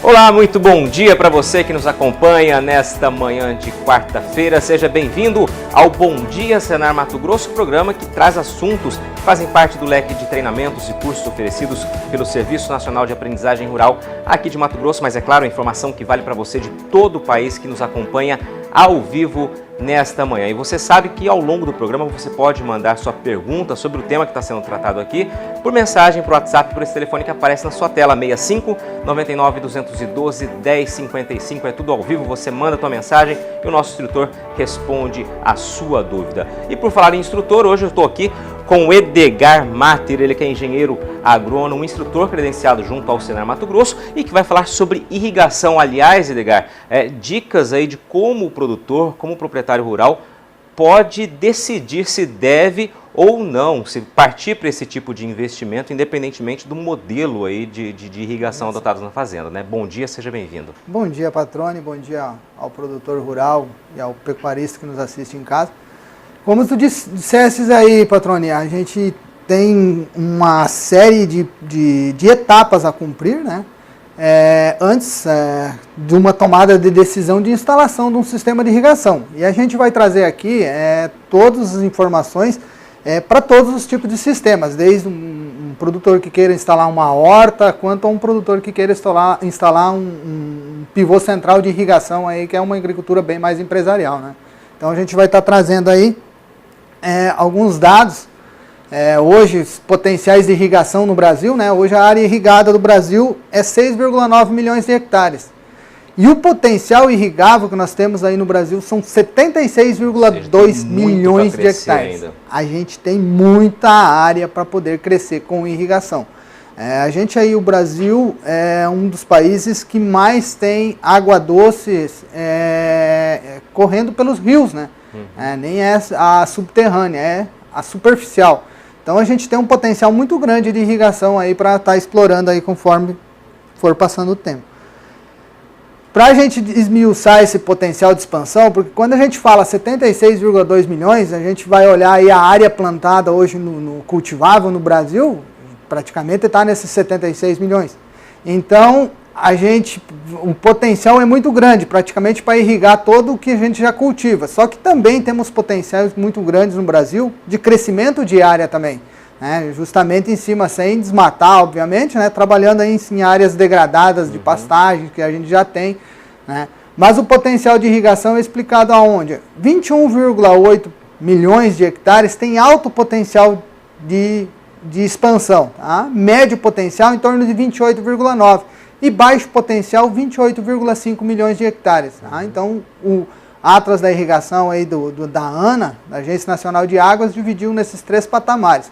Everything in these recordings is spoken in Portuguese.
Olá, muito bom dia para você que nos acompanha nesta manhã de quarta-feira. Seja bem-vindo ao Bom Dia Senar Mato Grosso, programa que traz assuntos que fazem parte do leque de treinamentos e cursos oferecidos pelo Serviço Nacional de Aprendizagem Rural aqui de Mato Grosso, mas é claro, a informação que vale para você de todo o país que nos acompanha ao vivo nesta manhã. E você sabe que ao longo do programa você pode mandar sua pergunta sobre o tema que está sendo tratado aqui por mensagem, por WhatsApp, por esse telefone que aparece na sua tela, 65 99 212 1055. É tudo ao vivo, você manda a tua mensagem e o nosso instrutor responde a sua dúvida. E por falar em instrutor, hoje eu estou aqui com o Edgar Mater, ele que é engenheiro agrônomo, instrutor credenciado junto ao Senar Mato Grosso e que vai falar sobre irrigação. Aliás, Edgar, dicas aí de como o produtor, como o proprietário rural pode decidir se deve ou não, se partir para esse tipo de investimento, independentemente do modelo aí de irrigação adotado na fazenda, né? Bom dia, seja bem-vindo. Bom dia, Patrone, bom dia ao produtor rural e ao pecuarista que nos assiste em casa. Como tu dissesses aí, Patrone, a gente tem uma série de etapas a cumprir, né? Antes de uma tomada de decisão de instalação de um sistema de irrigação. E a gente vai trazer aqui todas as informações para todos os tipos de sistemas, desde um produtor que queira instalar uma horta, quanto a um produtor que queira instalar um pivô central de irrigação, aí, que é uma agricultura bem mais empresarial, né? Então a gente vai estar trazendo aí alguns dados. Hoje, os potenciais de irrigação no Brasil, né? Hoje a área irrigada do Brasil é 6,9 milhões de hectares. E o potencial irrigável que nós temos aí no Brasil são 76,2 milhões de hectares. Ainda. A gente tem muita área para poder crescer com irrigação. O Brasil é um dos países que mais tem água doce correndo pelos rios, né? Nem é a subterrânea, é a superficial. Então a gente tem um potencial muito grande de irrigação aí para estar explorando aí conforme for passando o tempo. Para a gente esmiuçar esse potencial de expansão, porque quando a gente fala 76,2 milhões, a gente vai olhar aí a área plantada hoje no cultivável no Brasil, praticamente está nesses 76 milhões. Então, o potencial é muito grande, praticamente para irrigar todo o que a gente já cultiva. Só que também temos potenciais muito grandes no Brasil de crescimento de área também, né? Justamente em cima, sem desmatar, obviamente, né? Trabalhando aí em áreas degradadas de pastagem, que a gente já tem, né? Mas o potencial de irrigação é explicado aonde? 21,8 milhões de hectares tem alto potencial de expansão, tá? Médio potencial em torno de 28,9 e baixo potencial 28,5 milhões de hectares. Tá? Então, o Atlas da Irrigação aí da ANA, da Agência Nacional de Águas, dividiu nesses 3 patamares.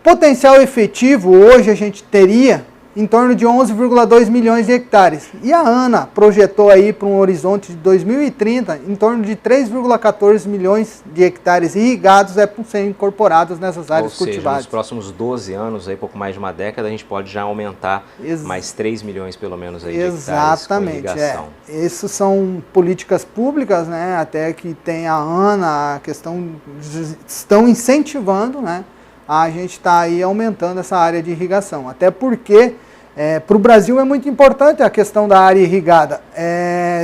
Potencial efetivo, hoje a gente teria em torno de 11,2 milhões de hectares. E a ANA projetou aí para um horizonte de 2030 em torno de 3,14 milhões de hectares irrigados por serem incorporados nessas áreas cultivadas. Ou seja, nos próximos 12 anos, aí, pouco mais de uma década, a gente pode já aumentar mais 3 milhões pelo menos aí de hectares com irrigação. Essas são políticas públicas, né? Até que tem a ANA, estão incentivando, né? A gente está aí aumentando essa área de irrigação. Até porque para o Brasil é muito importante a questão da área irrigada.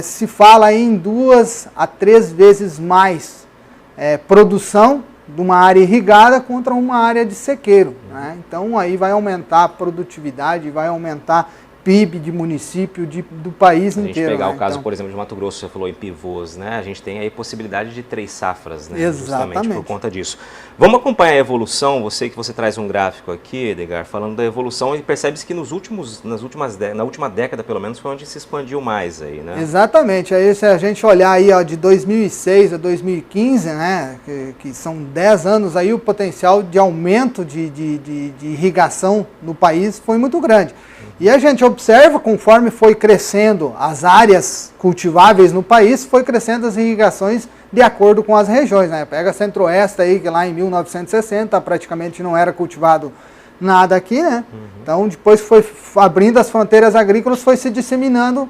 Se fala aí em 2 a 3 vezes mais produção de uma área irrigada contra uma área de sequeiro, né? Então aí vai aumentar a produtividade, vai aumentar PIB de município do país inteiro. Se a gente pegar o caso, por exemplo, de Mato Grosso, você falou em pivôs, né? A gente tem aí possibilidade de 3 safras, né? Exatamente. Justamente por conta disso. Vamos acompanhar a evolução, você traz um gráfico aqui, Edgar, falando da evolução, e percebe-se que na última década, pelo menos, foi onde se expandiu mais aí, né? Exatamente. Aí se a gente olhar aí, de 2006 a 2015, né, que são 10 anos aí, o potencial de aumento de irrigação no país foi muito grande. E a gente observa, conforme foi crescendo as áreas cultiváveis no país, foi crescendo as irrigações de acordo com as regiões, né? Pega Centro-Oeste aí, que lá em 1960 praticamente não era cultivado nada aqui, né? Então, depois foi abrindo as fronteiras agrícolas, foi se disseminando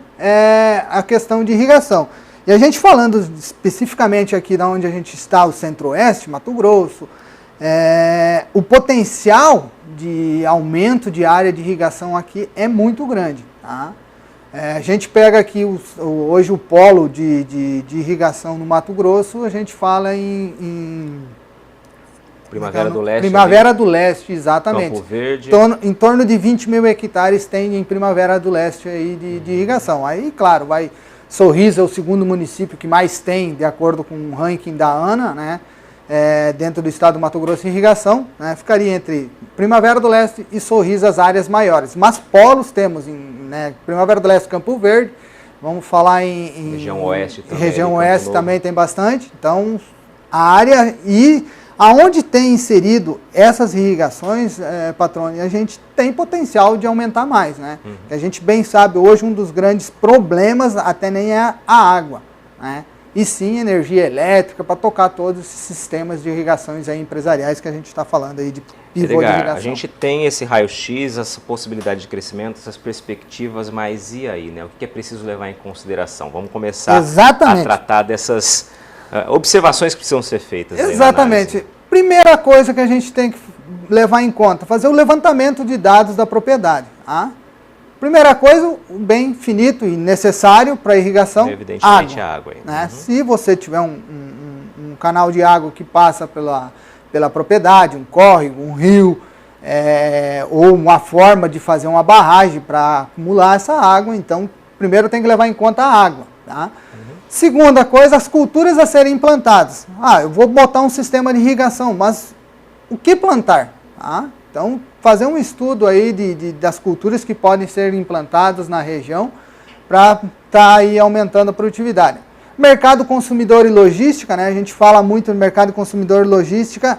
a questão de irrigação. E a gente falando especificamente aqui de onde a gente está, o Centro-Oeste, Mato Grosso, o potencial de aumento de área de irrigação aqui é muito grande, tá? A gente pega aqui hoje o polo de irrigação no Mato Grosso, a gente fala em Primavera do Leste. Primavera do Leste, exatamente. Campo Verde. Em torno de 20 mil hectares tem em Primavera do Leste aí de irrigação. Aí, claro, Sorriso é o segundo município que mais tem, de acordo com o ranking da ANA, né? Dentro do estado do Mato Grosso em irrigação, né? Ficaria entre Primavera do Leste e Sorriso as áreas maiores. Mas polos temos em Primavera do Leste, Campo Verde, vamos falar em região Oeste também. Região Oeste também tem bastante. Então, a área e aonde tem inserido essas irrigações, Patrone, a gente tem potencial de aumentar mais, né? A gente bem sabe, hoje um dos grandes problemas até nem é a água, né? E sim energia elétrica para tocar todos esses sistemas de irrigações aí empresariais que a gente está falando aí de pivô de irrigação. A gente tem esse raio-x, essa possibilidade de crescimento, essas perspectivas, mas e aí, né? O que é preciso levar em consideração? Vamos começar a tratar dessas observações que precisam ser feitas. Exatamente. Primeira coisa que a gente tem que levar em conta, fazer o levantamento de dados da propriedade. Tá? Primeira coisa, o bem finito e necessário para irrigação, evidentemente água. Né? Se você tiver um canal de água que passa pela propriedade, um córrego, um rio, ou uma forma de fazer uma barragem para acumular essa água, então primeiro tem que levar em conta a água. Tá? Segunda coisa, as culturas a serem implantadas. Eu vou botar um sistema de irrigação, mas o que plantar? Tá? Então, fazer um estudo aí das culturas que podem ser implantadas na região para estar aí aumentando a produtividade. Mercado consumidor e logística, né? A gente fala muito no mercado consumidor e logística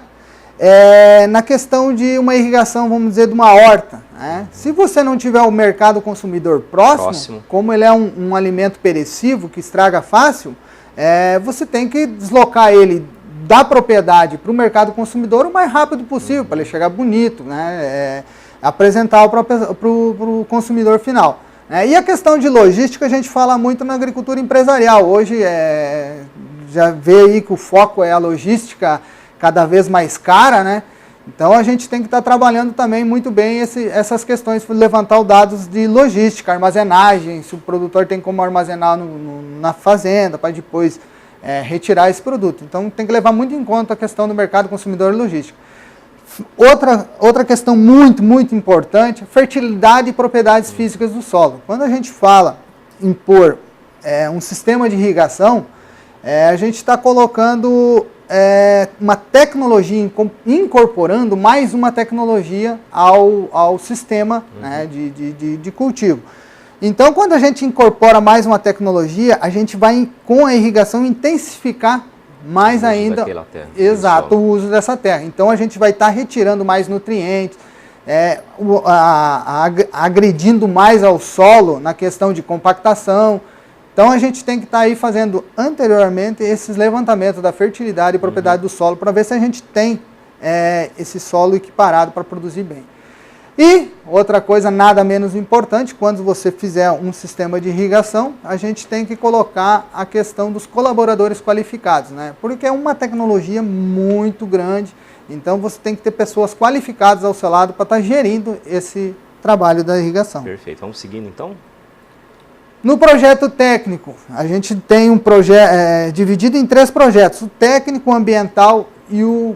na questão de uma irrigação, vamos dizer, de uma horta. Né? Se você não tiver o mercado consumidor próximo. Como ele é um alimento perecível que estraga fácil, você tem que deslocar ele da propriedade para o mercado consumidor o mais rápido possível, para ele chegar bonito, né? Apresentar para o consumidor final. E a questão de logística a gente fala muito na agricultura empresarial. Hoje já vê aí que o foco é a logística cada vez mais cara, né? Então a gente tem que estar trabalhando também muito bem essas questões, levantar os dados de logística, armazenagem, se o produtor tem como armazenar na fazenda, para depois retirar esse produto. Então tem que levar muito em conta a questão do mercado consumidor e logística. Outra questão muito, muito importante, fertilidade e propriedades físicas do solo. Quando a gente fala em pôr um sistema de irrigação, a gente está colocando uma tecnologia, incorporando mais uma tecnologia ao sistema né, de cultivo. Então, quando a gente incorpora mais uma tecnologia, a gente vai, com a irrigação, intensificar mais ainda o uso dessa terra. Então, a gente vai estar retirando mais nutrientes, agredindo mais ao solo na questão de compactação. Então, a gente tem que estar aí fazendo anteriormente esses levantamentos da fertilidade e propriedade do solo para ver se a gente tem esse solo equiparado para produzir bem. E outra coisa nada menos importante, quando você fizer um sistema de irrigação, a gente tem que colocar a questão dos colaboradores qualificados, né? Porque é uma tecnologia muito grande, então você tem que ter pessoas qualificadas ao seu lado para estar gerindo esse trabalho da irrigação. Perfeito, vamos seguindo então? No projeto técnico, a gente tem um projeto dividido em 3 projetos, o técnico, o ambiental e o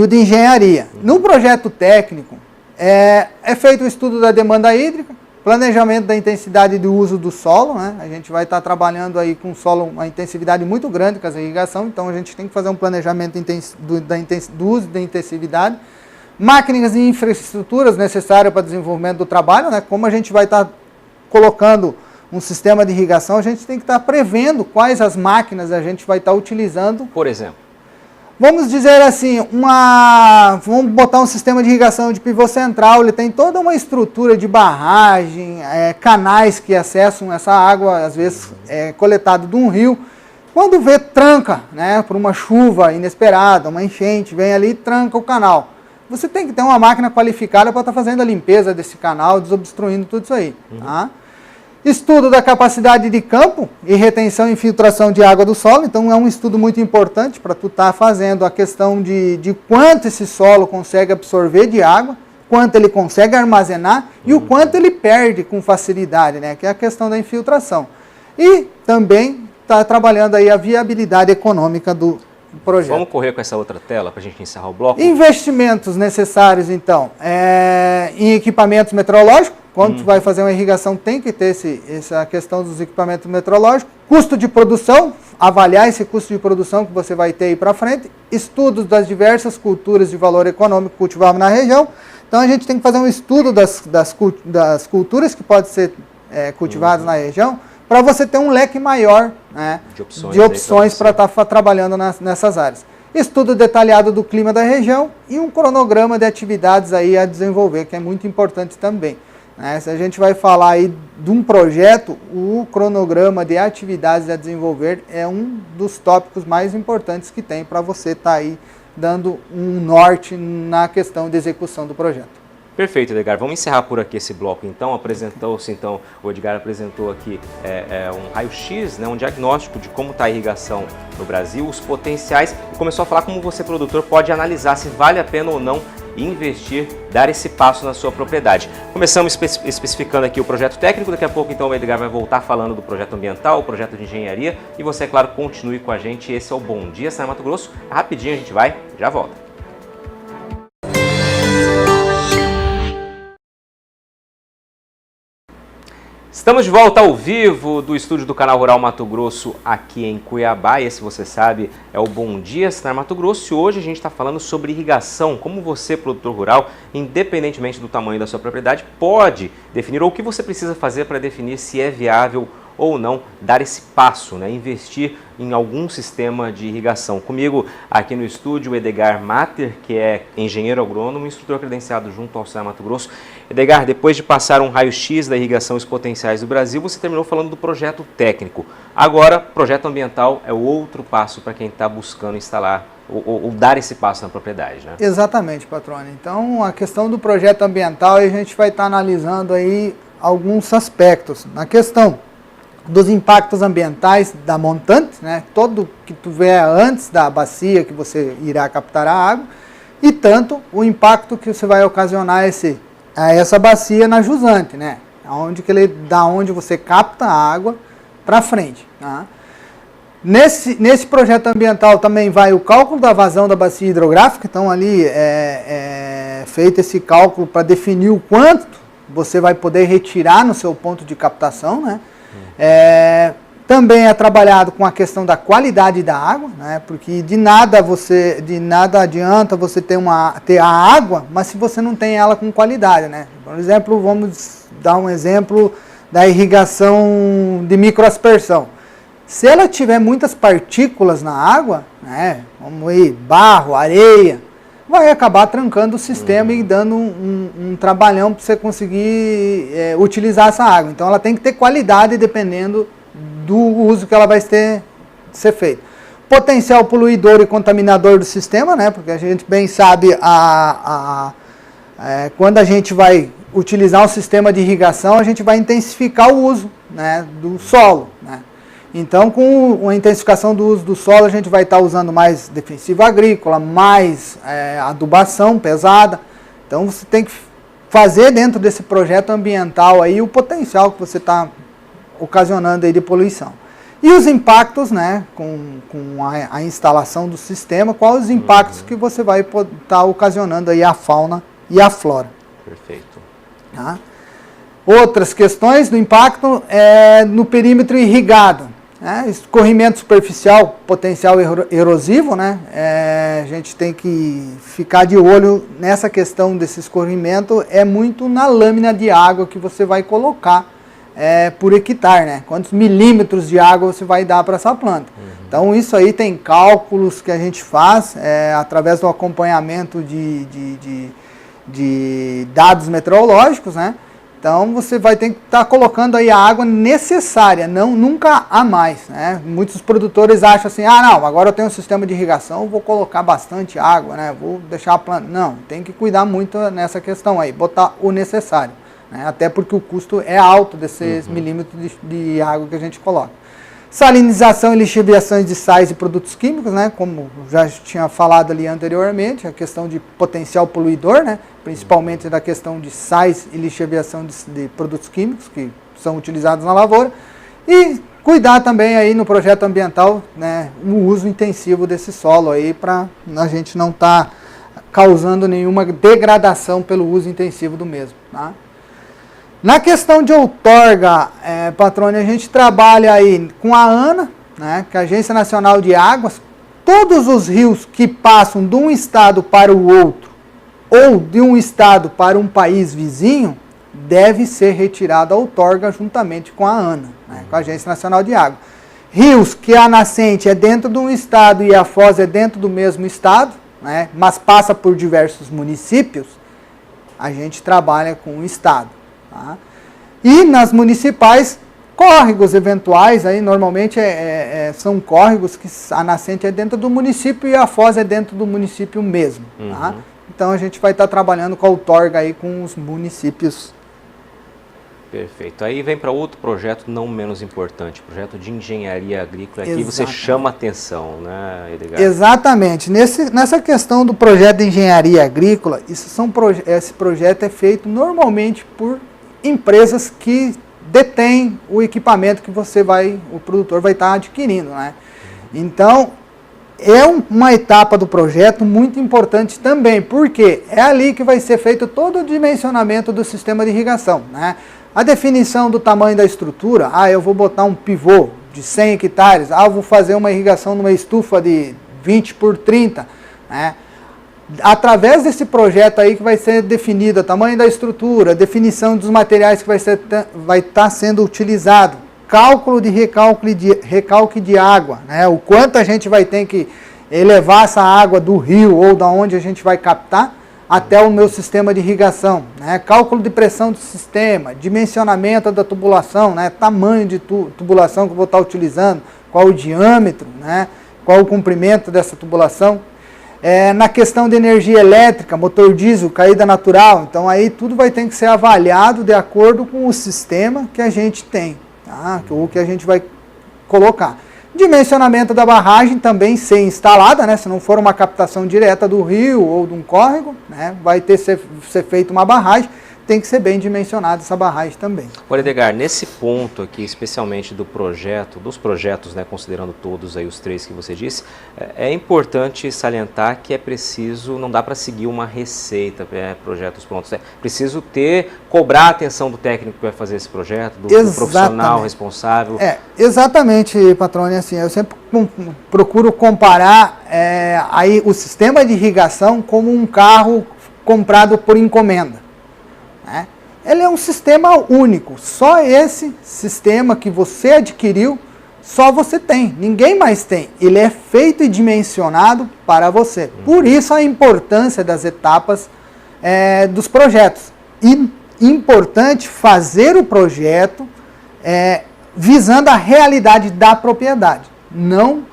de engenharia. No projeto técnico, é feito o estudo da demanda hídrica, planejamento da intensidade de uso do solo, né? A gente vai estar trabalhando aí com o solo, uma intensividade muito grande com essa irrigação, então a gente tem que fazer um planejamento do uso da intensividade, máquinas e infraestruturas necessárias para o desenvolvimento do trabalho, né? Como a gente vai estar colocando um sistema de irrigação, a gente tem que estar prevendo quais as máquinas a gente vai estar utilizando. Por exemplo? Vamos dizer assim, vamos botar um sistema de irrigação de pivô central, ele tem toda uma estrutura de barragem, canais que acessam essa água, às vezes coletada de um rio. Quando vê, tranca, né, por uma chuva inesperada, uma enchente, vem ali e tranca o canal. você tem que ter uma máquina qualificada para estar fazendo a limpeza desse canal, desobstruindo tudo isso aí. Tá? Estudo da capacidade de campo e retenção e infiltração de água do solo. Então, é um estudo muito importante para tu estar fazendo a questão de quanto esse solo consegue absorver de água, quanto ele consegue armazenar e o quanto ele perde com facilidade, né? Que é a questão da infiltração. E também está trabalhando aí a viabilidade econômica do projeto. Vamos correr com essa outra tela para a gente encerrar o bloco? Investimentos necessários, então, em equipamentos meteorológicos. Quando tu vai fazer uma irrigação, tem que ter essa questão dos equipamentos meteorológicos. Custo de produção, avaliar esse custo de produção que você vai ter aí para frente. Estudos das diversas culturas de valor econômico cultivável na região. Então, a gente tem que fazer um estudo das culturas que podem ser cultivadas na região, para você ter um leque maior, né, de opções para estar trabalhando nessas áreas. Estudo detalhado do clima da região e um cronograma de atividades aí a desenvolver, que é muito importante também. Né? Se a gente vai falar aí de um projeto, o cronograma de atividades a desenvolver é um dos tópicos mais importantes que tem para você estar aí dando um norte na questão de execução do projeto. Perfeito, Edgar. Vamos encerrar por aqui esse bloco, então. O Edgar apresentou aqui um raio-x, né, um diagnóstico de como está a irrigação no Brasil, os potenciais, e começou a falar como você, produtor, pode analisar se vale a pena ou não investir, dar esse passo na sua propriedade. Começamos especificando aqui o projeto técnico, daqui a pouco então o Edgar vai voltar falando do projeto ambiental, o projeto de engenharia, e você, é claro, continue com a gente. Esse é o Bom Dia Senar Mato Grosso. Rapidinho a gente vai, já volta. Estamos de volta ao vivo do estúdio do Canal Rural Mato Grosso aqui em Cuiabá. Esse, você sabe, é o Bom Dia Senar Mato Grosso. E hoje a gente está falando sobre irrigação, como você, produtor rural, independentemente do tamanho da sua propriedade, pode definir, ou o que você precisa fazer para definir se é viável ou não dar esse passo, né? Investir em algum sistema de irrigação. Comigo aqui no estúdio, o Edgar Mater, que é engenheiro agrônomo, instrutor credenciado junto ao Senar Mato Grosso. Edgar, depois de passar um raio-x da irrigação e os potenciais do Brasil, você terminou falando do projeto técnico. Agora, projeto ambiental é o outro passo para quem está buscando instalar ou dar esse passo na propriedade, né? Exatamente, patrônio. Então, a questão do projeto ambiental, a gente vai estar analisando aí alguns aspectos. Na questão dos impactos ambientais da montante, né? Todo que tu vê antes da bacia que você irá captar a água, e tanto o impacto que você vai ocasionar essa bacia na jusante, né? Da onde você capta a água para frente. Tá? Nesse projeto ambiental também vai o cálculo da vazão da bacia hidrográfica, então ali é feito esse cálculo para definir o quanto você vai poder retirar no seu ponto de captação, né? Também é trabalhado com a questão da qualidade da água, né? Porque de nada adianta você ter a água, mas se você não tem ela com qualidade, né? Por exemplo, vamos dar um exemplo da irrigação de microaspersão. Se ela tiver muitas partículas na água, né? Como barro, areia, vai acabar trancando o sistema e dando um trabalhão para você conseguir utilizar essa água. Então ela tem que ter qualidade dependendo do uso que ela vai ser feito. Potencial poluidor e contaminador do sistema, né? Porque a gente bem sabe quando a gente vai utilizar um sistema de irrigação, a gente vai intensificar o uso, né, do solo, né? Então, com a intensificação do uso do solo, a gente vai estar usando mais defensivo agrícola, mais adubação pesada. Então, você tem que fazer dentro desse projeto ambiental aí o potencial que você está ocasionando aí de poluição. E os impactos, né, com a instalação do sistema, quais os impactos que você vai estar ocasionando aí a fauna e a flora. Perfeito. Tá? Outras questões do impacto no perímetro irrigado. Escorrimento superficial, potencial erosivo, né? A gente tem que ficar de olho nessa questão desse escorrimento, é muito na lâmina de água que você vai colocar por hectare, né? Quantos milímetros de água você vai dar para essa planta. Então isso aí tem cálculos que a gente faz através do acompanhamento de dados meteorológicos, né? Então você vai ter que estar colocando aí a água necessária, nunca a mais, né? Muitos produtores acham assim, não, agora eu tenho um sistema de irrigação, eu vou colocar bastante água, né? Vou deixar a planta. Não, tem que cuidar muito nessa questão aí, botar o necessário, né? Até porque o custo é alto desses milímetros de água que a gente coloca. Salinização e lixiviações de sais e produtos químicos, né? Como já tinha falado ali anteriormente, a questão de potencial poluidor, né? Principalmente da questão de sais e lixiviação de produtos químicos que são utilizados na lavoura. E cuidar também aí no projeto ambiental, né? O uso intensivo desse solo aí para a gente não estar causando nenhuma degradação pelo uso intensivo do mesmo, tá? Na questão de outorga, Patrônio, a gente trabalha aí com a ANA, né, que é a Agência Nacional de Águas. Todos os rios que passam de um estado para o outro, ou de um estado para um país vizinho, deve ser retirada a outorga juntamente com a ANA, né, com a Agência Nacional de Águas. Rios que a nascente é dentro de um estado e a foz é dentro do mesmo estado, né, mas passa por diversos municípios, a gente trabalha com o estado. Tá? E nas municipais, córregos eventuais, aí normalmente são córregos que a nascente é dentro do município e a foz é dentro do município mesmo. Tá? Então a gente vai estar trabalhando com a outorga aí com os municípios. Perfeito. Aí vem para outro projeto não menos importante, projeto de engenharia agrícola. Aqui você chama atenção, né, Edgar? Exatamente. Nessa questão do projeto de engenharia agrícola, esse projeto é feito normalmente por empresas que detêm o equipamento que o produtor vai estar adquirindo, né? Então, é uma etapa do projeto muito importante também, porque é ali que vai ser feito todo o dimensionamento do sistema de irrigação, né? A definição do tamanho da estrutura, eu vou botar um pivô de 100 hectares, eu vou fazer uma irrigação numa estufa de 20 por 30, né? Através desse projeto aí que vai ser definido o tamanho da estrutura, definição dos materiais que vai estar sendo utilizado, cálculo de recalque de água, né? O quanto a gente vai ter que elevar essa água do rio ou da onde a gente vai captar até o meu sistema de irrigação, né? Cálculo de pressão do sistema, dimensionamento da tubulação, né? Tamanho de tubulação que eu vou estar utilizando, qual o diâmetro, né? Qual o comprimento dessa tubulação. Na questão de energia elétrica, motor diesel, caída natural, então aí tudo vai ter que ser avaliado de acordo com o sistema que a gente tem, tá? Ou que a gente vai colocar. Dimensionamento da barragem também ser instalada, né? Se não for uma captação direta do rio ou de um córrego, né? Vai ter ser feita uma barragem, tem que ser bem dimensionada essa barragem também. Olha, Edgar, nesse ponto aqui, especialmente dos projetos, né, considerando todos aí os 3 que você disse, é importante salientar que é preciso, não dá para seguir uma receita, projetos prontos, é preciso cobrar a atenção do técnico que vai fazer esse projeto, do profissional responsável. Exatamente, Patrônio, assim, eu sempre procuro comparar aí o sistema de irrigação como um carro comprado por encomenda. Ele é um sistema único, só esse sistema que você adquiriu, só você tem, ninguém mais tem. Ele é feito e dimensionado para você. Por isso a importância das etapas dos projetos. E importante fazer o projeto visando a realidade da propriedade, não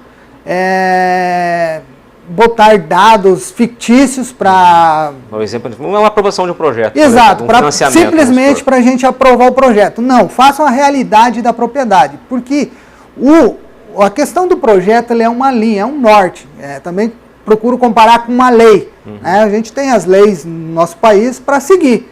botar dados fictícios para... Por exemplo, uma aprovação de um projeto. Exato, simplesmente para a gente aprovar o projeto. Não, façam a realidade da propriedade, porque a questão do projeto ele é uma linha, é um norte. Também procuro comparar com uma lei. Né? A gente tem as leis no nosso país para seguir.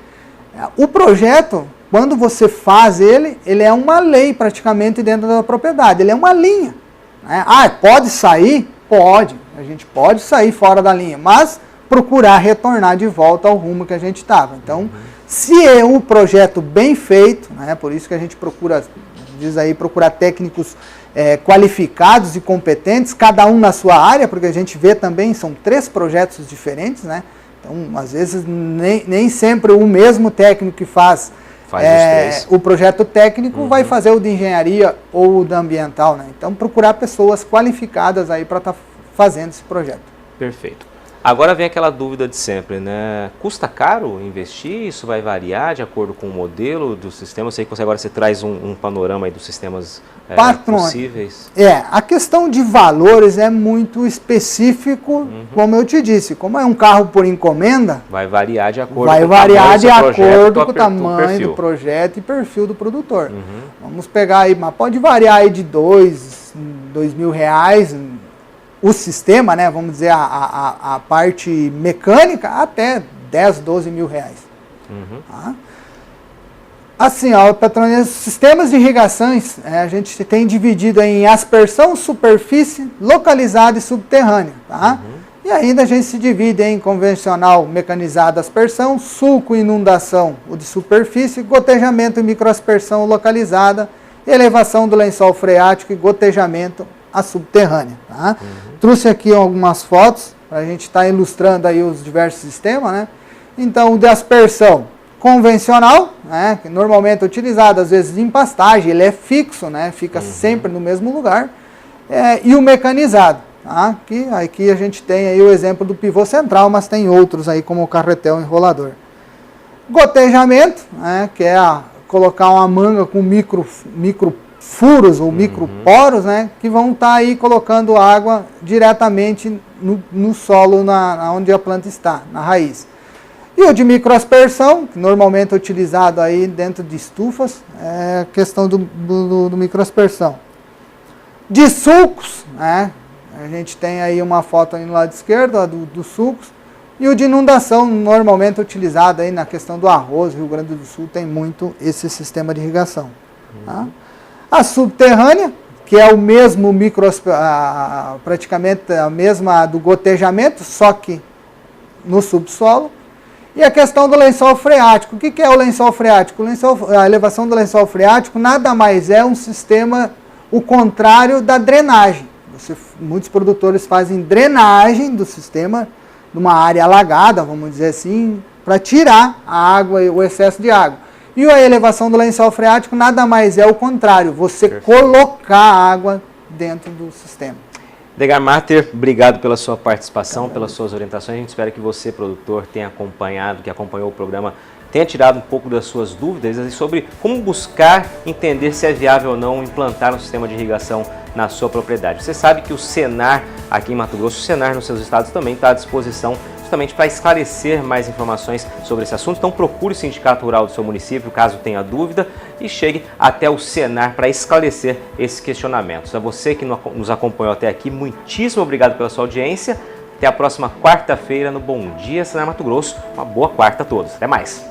O projeto, quando você faz ele é uma lei praticamente dentro da propriedade, ele é uma linha. Né? Pode sair? Pode. A gente pode sair fora da linha, mas procurar retornar de volta ao rumo que a gente estava. Então, se é um projeto bem feito, né, por isso que a gente procurar técnicos qualificados e competentes, cada um na sua área, porque a gente vê também, são 3 projetos diferentes, né? Então, às vezes, nem sempre o mesmo técnico que faz o projeto técnico vai fazer o de engenharia ou o da ambiental, né? Então, procurar pessoas qualificadas aí para estar fazendo esse projeto. Perfeito. Agora vem aquela dúvida de sempre, né? Custa caro investir? Isso vai variar de acordo com o modelo do sistema? Eu sei que você traz um panorama aí dos sistemas possíveis. A questão de valores é muito específico, como eu te disse. Como é um carro por encomenda, vai variar de acordo com o tamanho do projeto e perfil do produtor. Vamos pegar aí, mas pode variar aí de R$2.000 o sistema, né, vamos dizer, a parte mecânica, até 10, 12 mil reais. Tá? Assim, ó, Petrônia, sistemas de irrigações, a gente tem dividido em aspersão, superfície, localizada e subterrânea. Tá? E ainda a gente se divide em convencional, mecanizada, aspersão, sulco, inundação, o de superfície, gotejamento e microaspersão localizada, elevação do lençol freático e gotejamento a subterrânea. Tá? Trouxe aqui algumas fotos para a gente estar ilustrando aí os diversos sistemas, né? Então, o de aspersão convencional, né, que normalmente é utilizado às vezes em pastagem, ele é fixo, né, fica sempre no mesmo lugar, e o mecanizado, tá? Que aqui a gente tem aí o exemplo do pivô central, mas tem outros aí como o carretel enrolador. Gotejamento, né, que é colocar uma manga com micro furos ou microporos, né, que vão estar aí colocando água diretamente no solo, onde a planta está, na raiz. E o de microaspersão, que normalmente é utilizado aí dentro de estufas, é a questão do microaspersão. De sulcos, né, a gente tem aí uma foto aí no lado esquerdo dos sulcos, e o de inundação, normalmente utilizado aí na questão do arroz. Rio Grande do Sul tem muito esse sistema de irrigação. Tá? A subterrânea, que é o mesmo praticamente a mesma do gotejamento, só que no subsolo. E a questão do lençol freático. O que é o lençol freático? A elevação do lençol freático nada mais é um sistema, o contrário da drenagem. Muitos produtores fazem drenagem do sistema, de uma área alagada, vamos dizer assim, para tirar a água, o excesso de água. E a elevação do lençol freático nada mais é o contrário, você colocar água dentro do sistema. Edgar Matter, obrigado pela sua participação, pelas suas orientações. A gente espera que você, produtor, tenha acompanhado, que acompanhou o programa, tenha tirado um pouco das suas dúvidas sobre como buscar entender se é viável ou não implantar um sistema de irrigação na sua propriedade. Você sabe que o Senar aqui em Mato Grosso, o Senar nos seus estados também está à disposição justamente para esclarecer mais informações sobre esse assunto. Então procure o Sindicato Rural do seu município, caso tenha dúvida, e chegue até o Senar para esclarecer esses questionamentos. A você que nos acompanhou até aqui, muitíssimo obrigado pela sua audiência. Até a próxima quarta-feira no Bom Dia Senar Mato Grosso. Uma boa quarta a todos. Até mais!